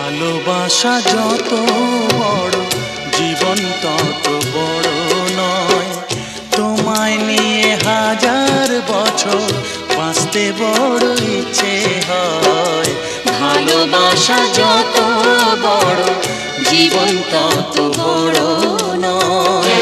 ভালোবাসা যত বড় জীবন তত বড় নয়। তোমায় নিয়ে হাজার বছর বাঁচতে বড় ইচ্ছে হয়। ভালোবাসা যত বড় জীবন তত বড় নয়।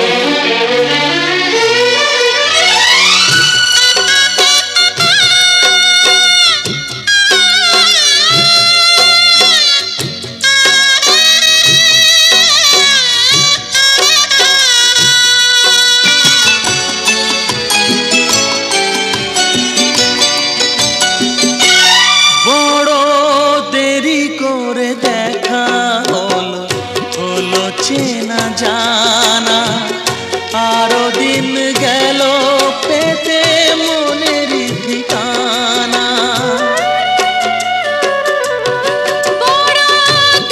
চেনা জানা আরো দিন গেল পেতে মনের ঠিকানা। বড়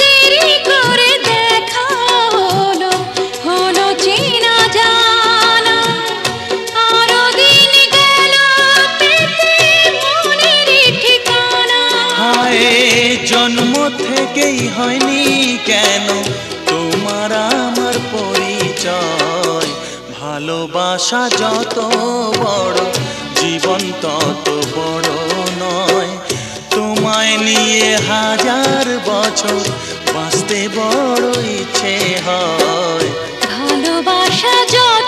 দেরি করে দেখা হলো, হলো চেনা জানা আরো দিন গেল পেতে মনের ঠিকানা। হায় জন্ম থেকেই হয়নি কেন তোমার আমার পরিচয়। ভালোবাসা যত বড় জীবন তত বড় নয়। তোমায় নিয়ে হাজার বছর বাঁচতে বড় ইচ্ছে হয়। ভালোবাসা যত